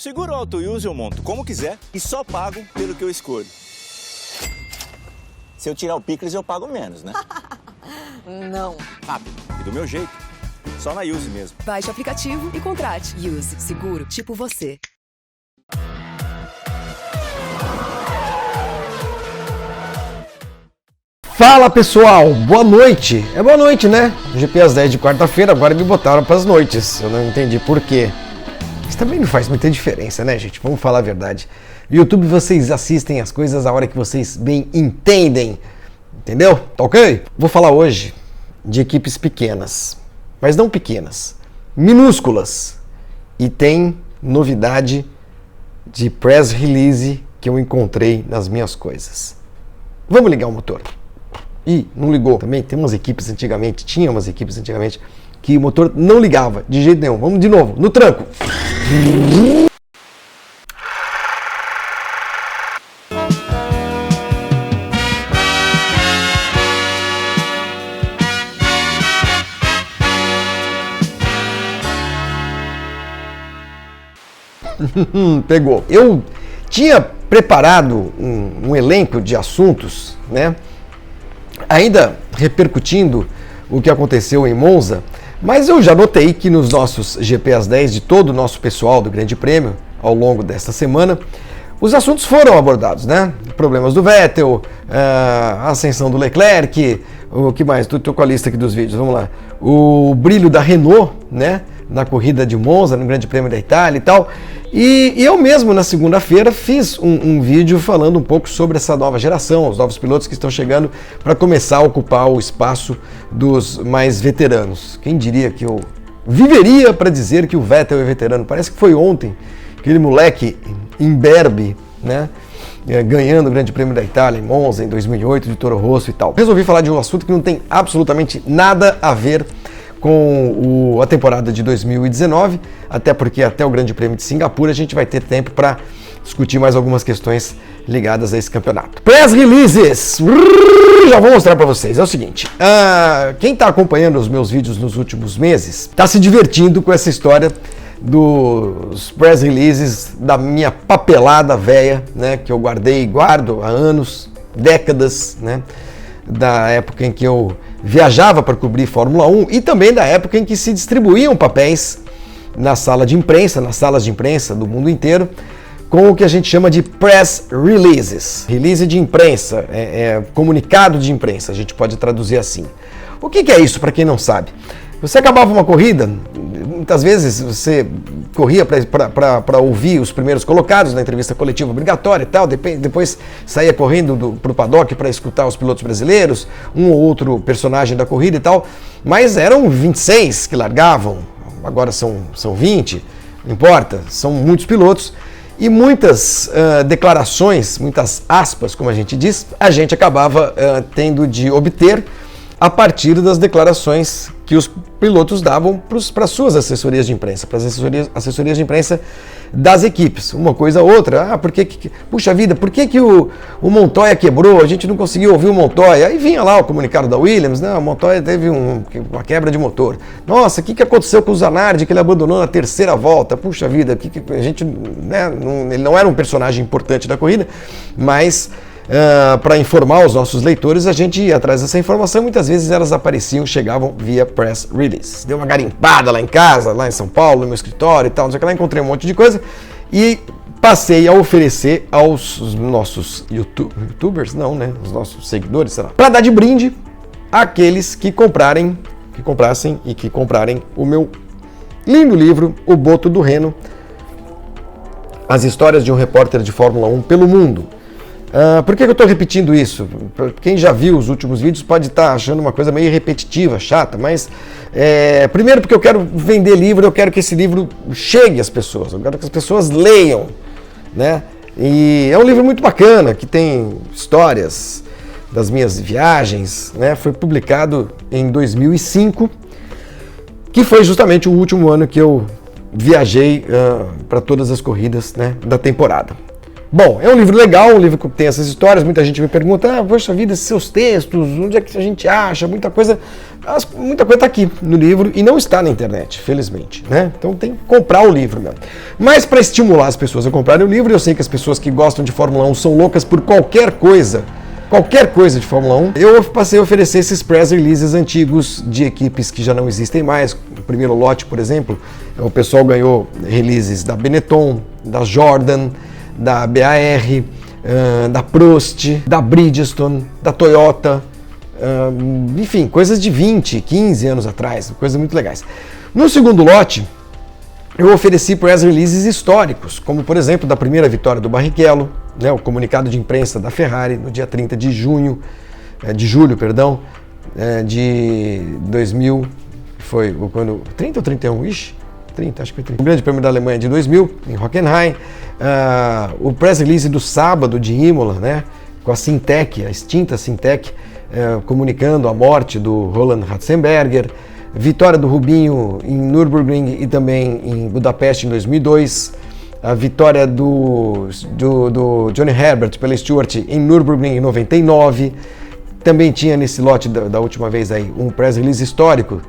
Seguro auto-use eu monto como quiser e só pago pelo que eu escolho. Se eu tirar o picles, eu pago menos, né? Não. Rápido e do meu jeito. Só na Use mesmo. Baixe o aplicativo e contrate. Use. Seguro tipo você. Fala pessoal, boa noite. É boa noite, né? GP às 10 de quarta-feira, agora me botaram para as noites. Eu não entendi por quê. Isso também não faz muita diferença, né, gente? Vamos falar a verdade. No YouTube vocês assistem as coisas a hora que vocês bem entendem. Entendeu? Tá ok? Vou falar hoje de equipes pequenas. Mas não pequenas, minúsculas. E tem novidade de press release que eu encontrei nas minhas coisas. Vamos ligar o motor. Ih, não ligou. Também tinha umas equipes antigamente que o motor não ligava de jeito nenhum. Vamos de novo, no tranco. Pegou. Eu tinha preparado um elenco de assuntos, né? Ainda repercutindo o que aconteceu em Monza, mas eu já notei que nos nossos GP às 10 de todo o nosso pessoal do Grande Prêmio, ao longo desta semana, os assuntos foram abordados, né? Problemas do Vettel, a ascensão do Leclerc, o que mais? Estou com a lista aqui dos vídeos, vamos lá. O brilho da Renault, né? Na corrida de Monza, no Grande Prêmio da Itália e tal. E eu mesmo, na segunda-feira, fiz um vídeo falando um pouco sobre essa nova geração, os novos pilotos que estão chegando para começar a ocupar o espaço dos mais veteranos. Quem diria que eu viveria para dizer que o Vettel é veterano? Parece que foi ontem, aquele moleque imberbe, né? Ganhando o Grande Prêmio da Itália em Monza, em 2008, de Toro Rosso e tal. Resolvi falar de um assunto que não tem absolutamente nada a ver com a temporada de 2019, até porque até o Grande Prêmio de Singapura a gente vai ter tempo para discutir mais algumas questões ligadas a esse campeonato. Press releases! Já vou mostrar para vocês. É o seguinte, quem está acompanhando os meus vídeos nos últimos meses está se divertindo com essa história dos press releases da minha papelada velha, né, que eu guardei e guardo há anos, décadas, né, da época em que eu viajava para cobrir Fórmula 1 e também da época em que se distribuíam papéis nas salas de imprensa do mundo inteiro, com o que a gente chama de press releases. Release de imprensa, comunicado de imprensa, a gente pode traduzir assim. O que é isso, para quem não sabe? Você acabava uma corrida, muitas vezes você corria para ouvir os primeiros colocados na entrevista coletiva obrigatória e tal, depois saía correndo para o paddock para escutar os pilotos brasileiros, um ou outro personagem da corrida e tal, mas eram 26 que largavam, agora são 20, não importa, são muitos pilotos e muitas declarações, muitas aspas, como a gente diz, a gente acabava tendo de obter a partir das declarações que os pilotos davam para suas assessorias de imprensa, para as assessorias de imprensa das equipes. Uma coisa ou outra, puxa vida, por que o Montoya quebrou? A gente não conseguiu ouvir o Montoya. Aí vinha lá o comunicado da Williams, o Montoya teve uma quebra de motor. Nossa, o que aconteceu com o Zanardi, que ele abandonou na terceira volta? Puxa vida, a gente, né, ele não era um personagem importante da corrida, mas para informar os nossos leitores, a gente ia atrás dessa informação, muitas vezes elas chegavam via press release. Dei uma garimpada lá em casa, lá em São Paulo, no meu escritório e tal, não sei o que lá, encontrei um monte de coisa e passei a oferecer aos nossos youtubers, não, né, os nossos seguidores, sei lá, para dar de brinde àqueles que comprarem o meu lindo livro, O Boto do Reno, as histórias de um repórter de Fórmula 1 pelo mundo. Por que eu estou repetindo isso? Quem já viu os últimos vídeos pode estar achando uma coisa meio repetitiva, chata, mas primeiro porque eu quero vender livro, eu quero que esse livro chegue às pessoas, eu quero que as pessoas leiam, né? E é um livro muito bacana, que tem histórias das minhas viagens, né? Foi publicado em 2005, que foi justamente o último ano que eu viajei para todas as corridas, né, da temporada. Bom, é um livro legal, um livro que tem essas histórias, muita gente me pergunta, poxa vida, esses seus textos, onde é que a gente acha? Muita coisa está aqui no livro e não está na internet, felizmente, né? Então tem que comprar o livro mesmo. Mas para estimular as pessoas a comprarem o livro, eu sei que as pessoas que gostam de Fórmula 1 são loucas por qualquer coisa de Fórmula 1, eu passei a oferecer esses press releases antigos de equipes que já não existem mais. O primeiro lote, por exemplo, o pessoal ganhou releases da Benetton, da Jordan, da BAR, da Prost, da Bridgestone, da Toyota, enfim, coisas de 20, 15 anos atrás, coisas muito legais. No segundo lote, eu ofereci press releases históricos, como por exemplo da primeira vitória do Barrichello, né, o comunicado de imprensa da Ferrari no dia 30 de julho, de 2000, foi quando 30 ou 31? Ixi, 30, acho que foi 30. O Grande Prêmio da Alemanha de 2000, em Hockenheim, o press release do sábado de Imola, né, com a Sintec, a extinta Sintec, comunicando a morte do Roland Ratzenberger, vitória do Rubinho em Nürburgring e também em Budapeste em 2002, a vitória do Johnny Herbert pela Stewart em Nürburgring em 99, também tinha nesse lote da última vez aí um press release histórico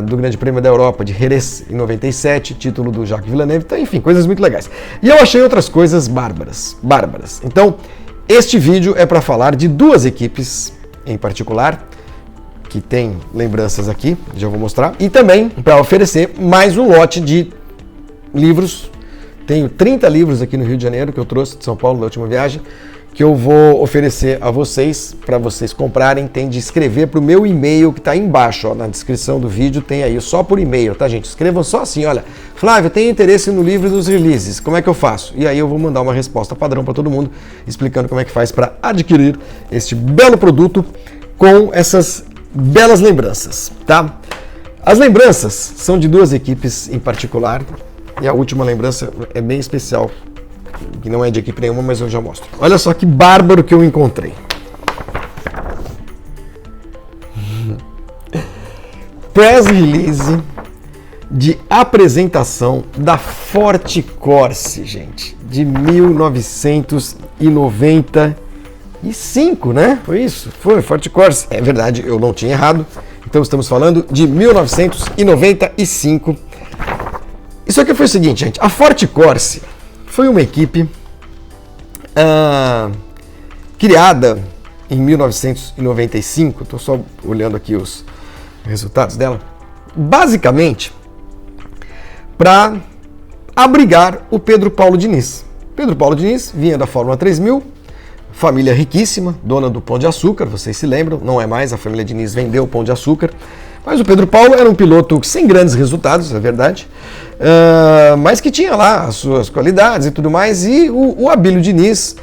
do Grande Prêmio da Europa de Jerez em 97, título do Jacques Villeneuve, então, enfim, coisas muito legais. E eu achei outras coisas bárbaras. Então, este vídeo é para falar de duas equipes em particular, que tem lembranças aqui, já vou mostrar, e também para oferecer mais um lote de livros. Tenho 30 livros aqui no Rio de Janeiro, que eu trouxe de São Paulo na última viagem, que eu vou oferecer a vocês, para vocês comprarem. Tem de escrever para o meu e-mail, que está aí embaixo, ó, na descrição do vídeo, tem aí, só por e-mail, tá, gente? Escrevam só assim, olha, Flávio, eu tenho interesse no livro dos releases, como é que eu faço? E aí eu vou mandar uma resposta padrão para todo mundo, explicando como é que faz para adquirir este belo produto com essas belas lembranças, tá? As lembranças são de duas equipes em particular, e a última lembrança é bem especial, que não é de equipe nenhuma, mas eu já mostro. Olha só que bárbaro que eu encontrei. Press release de apresentação da Forte Corse, gente, de 1995, né? Foi isso, foi Forte Corse. É verdade, eu não tinha errado. Então estamos falando de 1995. Isso aqui foi o seguinte, gente. A Forte Corse foi uma equipe criada em 1995. Estou só olhando aqui os resultados dela. Basicamente, para abrigar o Pedro Paulo Diniz. Pedro Paulo Diniz vinha da Fórmula 3000, família riquíssima, dona do Pão de Açúcar, vocês se lembram, não é mais, a família Diniz vendeu o Pão de Açúcar, mas o Pedro Paulo era um piloto sem grandes resultados, é verdade, mas que tinha lá as suas qualidades e tudo mais, e o Abílio Diniz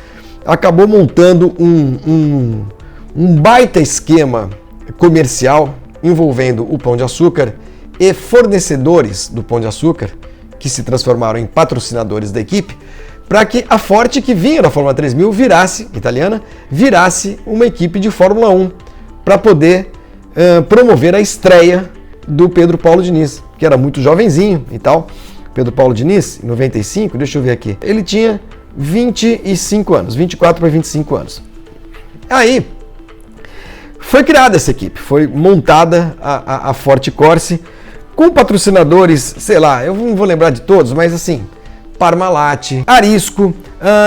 acabou montando um baita esquema comercial envolvendo o Pão de Açúcar e fornecedores do Pão de Açúcar, que se transformaram em patrocinadores da equipe, para que a Forte, que vinha da Fórmula 3000, virasse uma equipe de Fórmula 1, para poder promover a estreia do Pedro Paulo Diniz, que era muito jovenzinho e tal. Pedro Paulo Diniz, em 95, deixa eu ver aqui, ele tinha 25 anos, 24 para 25 anos. Aí, foi criada essa equipe, foi montada a Forte Corse, com patrocinadores, sei lá, eu não vou lembrar de todos, mas assim, Parmalat, Arisco,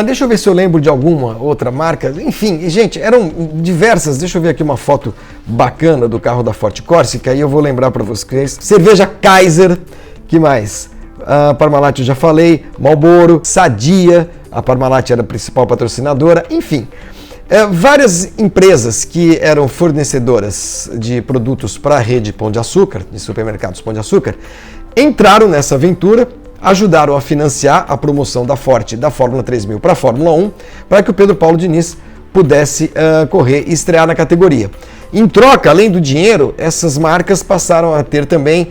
deixa eu ver se eu lembro de alguma outra marca, enfim, gente, eram diversas, deixa eu ver aqui uma foto bacana do carro da Forte Corse, que aí eu vou lembrar para vocês. Cerveja Kaiser, que mais? Parmalat eu já falei, Marlboro, Sadia, a Parmalat era a principal patrocinadora, enfim. Várias empresas que eram fornecedoras de produtos para a rede Pão de Açúcar, de supermercados Pão de Açúcar, entraram nessa aventura, ajudaram a financiar a promoção da Forte da Fórmula 3000 para a Fórmula 1, para que o Pedro Paulo Diniz pudesse correr e estrear na categoria. Em troca, além do dinheiro, essas marcas passaram a ter também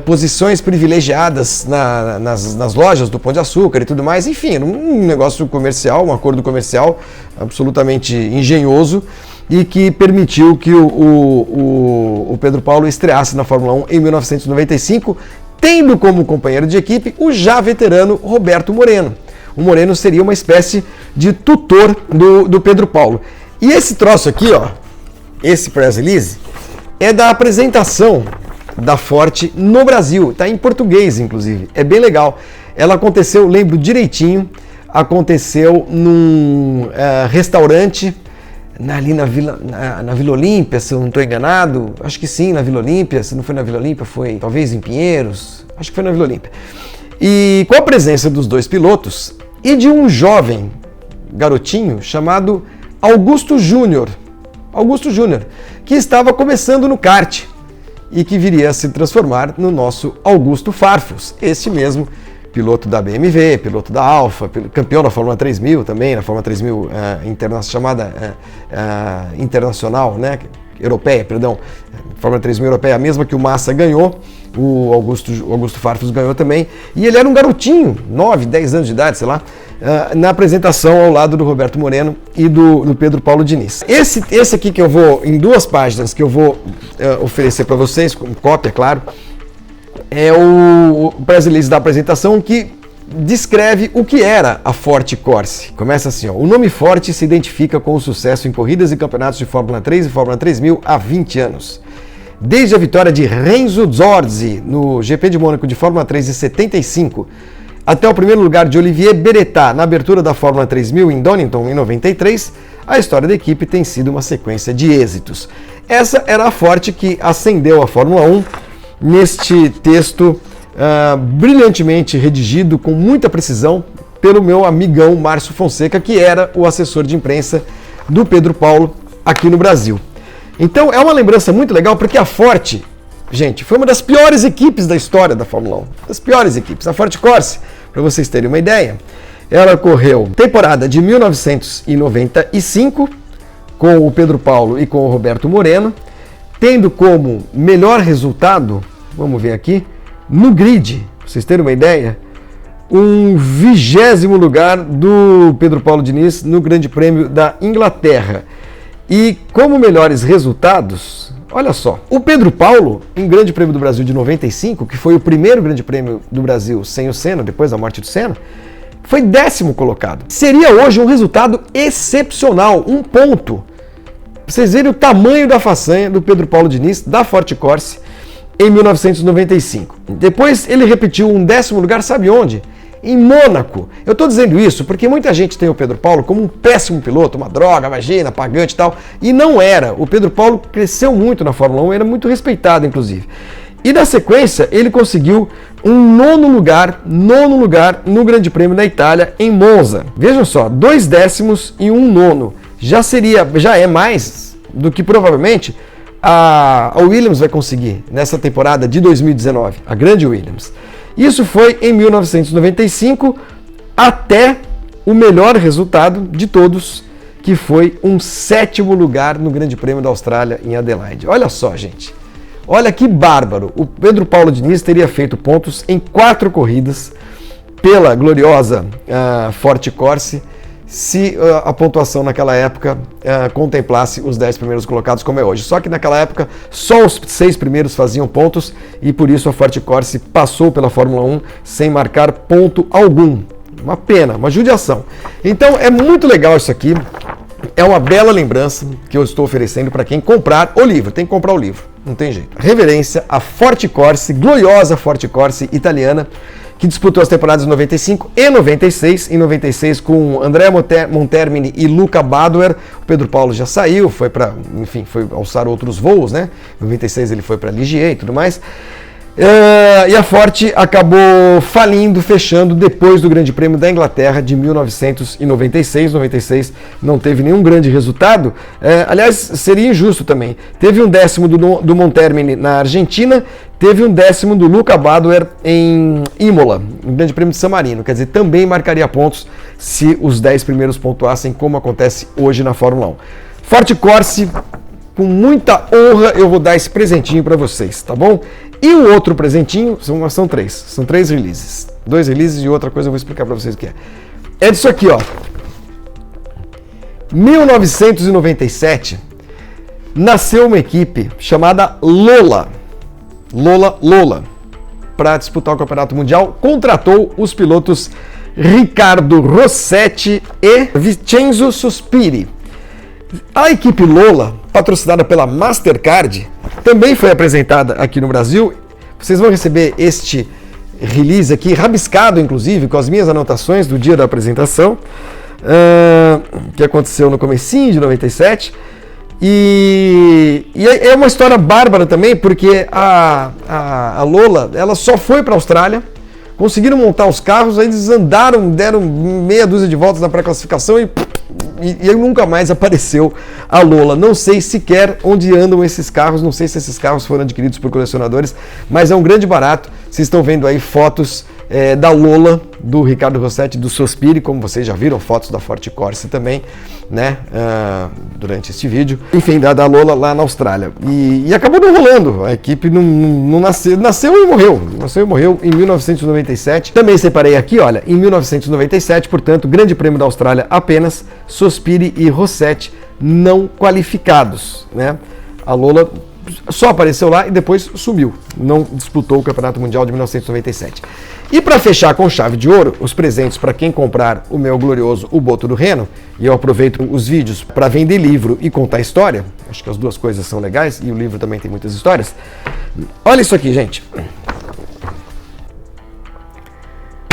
posições privilegiadas nas lojas do Pão de Açúcar e tudo mais. Enfim, um negócio comercial, um acordo comercial absolutamente engenhoso e que permitiu que o Pedro Paulo estreasse na Fórmula 1 em 1995, tendo como companheiro de equipe o já veterano Roberto Moreno. O Moreno seria uma espécie de tutor do Pedro Paulo. E esse troço aqui, ó, esse press release, é da apresentação da Ford no Brasil. Está em português, inclusive. É bem legal. Ela aconteceu, lembro direitinho, aconteceu num restaurante ali na Vila Olímpia, se eu não estou enganado. Acho que sim, na Vila Olímpia. Se não foi na Vila Olímpia, foi talvez em Pinheiros. Acho que foi na Vila Olímpia. E com a presença dos dois pilotos e de um jovem garotinho chamado Augusto Júnior. Augusto Júnior, que estava começando no kart e que viria a se transformar no nosso Augusto Farfus, este mesmo piloto da BMW, piloto da Alfa, campeão da Fórmula 3000 também, na Fórmula 3000 chamada internacional, né? Europeia, perdão, Fórmula 3000 europeia, a mesma que o Massa ganhou, o Augusto Farfus ganhou também, e ele era um garotinho, 9, 10 anos de idade, sei lá, na apresentação ao lado do Roberto Moreno e do Pedro Paulo Diniz. Esse aqui que eu vou, em 2 páginas, que eu vou oferecer para vocês, com cópia, claro, é o press release da apresentação que descreve o que era a Forte Corse. Começa assim, ó: o nome Forte se identifica com o sucesso em corridas e campeonatos de Fórmula 3 e Fórmula 3000 há 20 anos. Desde a vitória de Renzo Zorzi no GP de Mônaco de Fórmula 3 em 75, até o primeiro lugar de Olivier Beretta na abertura da Fórmula 3000 em Donington em 93, a história da equipe tem sido uma sequência de êxitos. Essa era a Forte que ascendeu a Fórmula 1 neste texto brilhantemente redigido, com muita precisão, pelo meu amigão Márcio Fonseca, que era o assessor de imprensa do Pedro Paulo aqui no Brasil. Então é uma lembrança muito legal, porque a Forte, gente, foi uma das piores equipes da história da Fórmula 1. Das piores equipes. A Forte Corse, para vocês terem uma ideia, ela correu temporada de 1995 com o Pedro Paulo e com o Roberto Moreno, tendo como melhor resultado, vamos ver aqui, no grid, para vocês terem uma ideia, um 20º lugar do Pedro Paulo Diniz no Grande Prêmio da Inglaterra. E como melhores resultados, olha só, o Pedro Paulo, em Grande Prêmio do Brasil de 95, que foi o primeiro Grande Prêmio do Brasil sem o Senna, depois da morte do Senna, foi 10º colocado. Seria hoje um resultado excepcional, 1 ponto. Pra vocês verem o tamanho da façanha do Pedro Paulo Diniz, da Forte Corse, em 1995. Depois ele repetiu um 10º lugar, sabe onde? Em Mônaco. Eu estou dizendo isso porque muita gente tem o Pedro Paulo como um péssimo piloto, uma droga, imagina, pagante e tal, e não era. O Pedro Paulo cresceu muito na Fórmula 1, era muito respeitado, inclusive. E na sequência, ele conseguiu um 9º lugar no Grande Prêmio da Itália, em Monza. Vejam só, 2 décimos e 1 nono. Já é mais do que provavelmente a Williams vai conseguir nessa temporada de 2019, a grande Williams. Isso foi em 1995, até o melhor resultado de todos, que foi um 7º lugar no Grande Prêmio da Austrália em Adelaide. Olha só, gente. Olha que bárbaro. O Pedro Paulo Diniz teria feito pontos em 4 corridas pela gloriosa Forte Corse, se a pontuação naquela época contemplasse os 10 primeiros colocados, como é hoje. Só que naquela época só os 6 primeiros faziam pontos e por isso a Forte Corse passou pela Fórmula 1 sem marcar ponto algum. Uma pena, uma judiação. Então é muito legal isso aqui. É uma bela lembrança que eu estou oferecendo para quem comprar o livro. Tem que comprar o livro, não tem jeito. Reverência à Forte Corse, gloriosa Forte Corse italiana, que disputou as temporadas de 95 e 96. Em 96 com Andrea Montermini e Luca Badoer. O Pedro Paulo já saiu, foi alçar outros voos, né? Em 96 ele foi para Ligier e tudo mais. E a Forte acabou falindo, fechando depois do Grande Prêmio da Inglaterra de 1996. 96 não teve nenhum grande resultado. Aliás, seria injusto também. Teve um 10º do Montermini na Argentina, teve um 10º do Luca Badoer em Imola, no Grande Prêmio de San Marino. Quer dizer, também marcaria pontos se os 10 primeiros pontuassem, como acontece hoje na Fórmula 1. Forte Corse, com muita honra, eu vou dar esse presentinho para vocês, tá bom? E o outro presentinho, são 3. São 3 releases. 2 releases e outra coisa eu vou explicar para vocês o que é. É disso aqui, ó. 1997, nasceu uma equipe chamada Lola, para disputar o Campeonato Mundial. Contratou os pilotos Riccardo Rossetti e Vincenzo Sospiri. A equipe Lola, patrocinada pela Mastercard, também foi apresentada aqui no Brasil. Vocês vão receber este release aqui, rabiscado inclusive, com as minhas anotações do dia da apresentação, que aconteceu no comecinho de 97. E é uma história bárbara também, porque a Lola, ela só foi para a Austrália, conseguiram montar os carros, aí eles andaram, deram meia dúzia de voltas na pré-classificação e nunca mais apareceu a Lola. Não sei sequer onde andam esses carros, não sei se esses carros foram adquiridos por colecionadores, mas é um grande barato. Vocês estão vendo aí fotos da Lola, do Riccardo Rossetti, do Sospiri, como vocês já viram, fotos da Forte Corsa também, né, durante este vídeo. Enfim, da Lola lá na Austrália. E acabou não rolando, a equipe não nasceu e morreu em 1997. Também separei aqui, olha, em 1997, portanto, Grande Prêmio da Austrália apenas, Sospiri e Rossetti não qualificados, né? A Lola só apareceu lá e depois sumiu, não disputou o Campeonato Mundial de 1997. E para fechar com chave de ouro, os presentes para quem comprar o meu glorioso O Boto do Reno, e eu aproveito os vídeos para vender livro e contar história, acho que as duas coisas são legais e o livro também tem muitas histórias. Olha isso aqui, gente.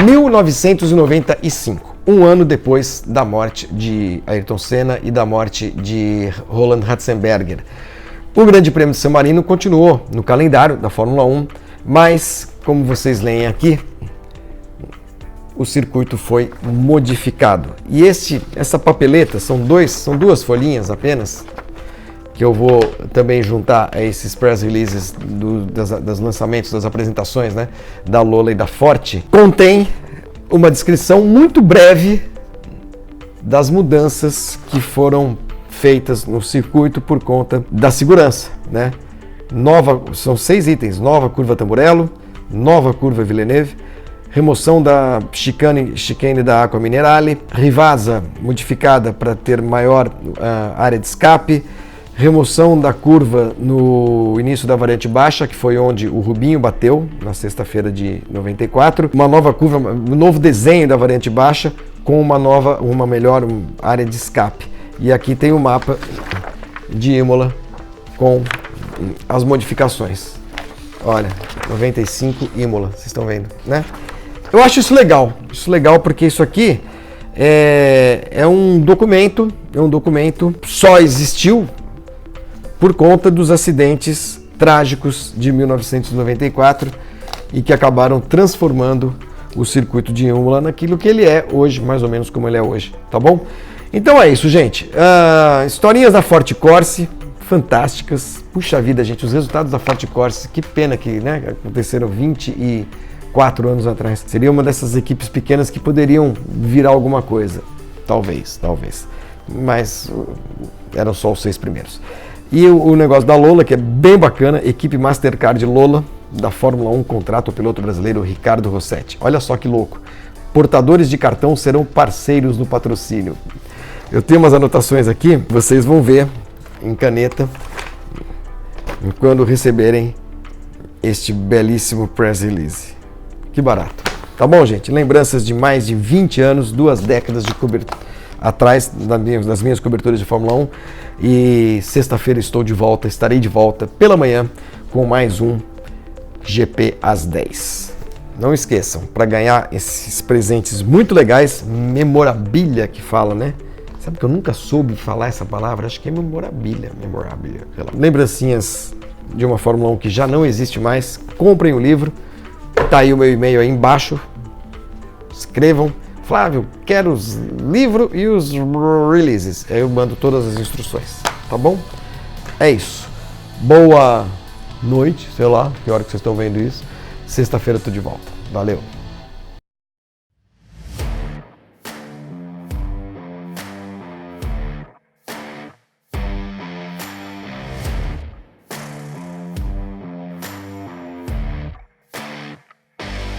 1995, um ano depois da morte de Ayrton Senna e da morte de Roland Ratzenberger. O Grande Prêmio de San Marino continuou no calendário da Fórmula 1, mas, como vocês leem aqui, o circuito foi modificado. E essa papeleta, são duas folhinhas apenas, que eu vou também juntar a esses press releases dos lançamentos, das apresentações, né, da Lola e da Forte, contém uma descrição muito breve das mudanças que foram feitas no circuito por conta da segurança, né? São 6 itens: nova curva Tamburello, nova curva Villeneuve, remoção da chicane da Aqua Minerale, Rivazza modificada para ter maior área de escape, remoção da curva no início da variante baixa, que foi onde o Rubinho bateu na sexta-feira de 94, uma nova curva, um novo desenho da variante baixa com uma melhor área de escape. E aqui tem o mapa de Imola com as modificações. Olha, 95 Imola, vocês estão vendo, né? Eu acho isso legal porque isso aqui é um documento, só existiu por conta dos acidentes trágicos de 1994 e que acabaram transformando o circuito de Imola naquilo que ele é hoje, mais ou menos como ele é hoje, tá bom? Então é isso, gente. Historinhas da Forte Corse, fantásticas. Puxa vida, gente, os resultados da Forte Corse, que pena que, né, aconteceram 24 anos atrás. Seria uma dessas equipes pequenas que poderiam virar alguma coisa. Talvez. Mas eram só os 6 primeiros. E o negócio da Lola, que é bem bacana, equipe Mastercard Lola, da Fórmula 1, contrata o piloto brasileiro Riccardo Rossetti. Olha só que louco. Portadores de cartão serão parceiros no patrocínio. Eu tenho umas anotações aqui, vocês vão ver em caneta quando receberem este belíssimo press release. Que barato. Tá bom, gente? Lembranças de mais de 20 anos, 2 décadas de cobertura atrás das minhas coberturas de Fórmula 1. E sexta-feira estarei de volta pela manhã com mais um GP às 10. Não esqueçam, para ganhar esses presentes muito legais, memorabilia que fala, né? Sabe que eu nunca soube falar essa palavra? Acho que é memorabilia. Lembrancinhas de uma Fórmula 1 que já não existe mais. Comprem o livro. Tá aí o meu e-mail aí embaixo. Escrevam: Flávio, quero os livros e os releases. Aí eu mando todas as instruções. Tá bom? É isso. Boa noite, sei lá que hora que vocês estão vendo isso. Sexta-feira eu tô de volta. Valeu!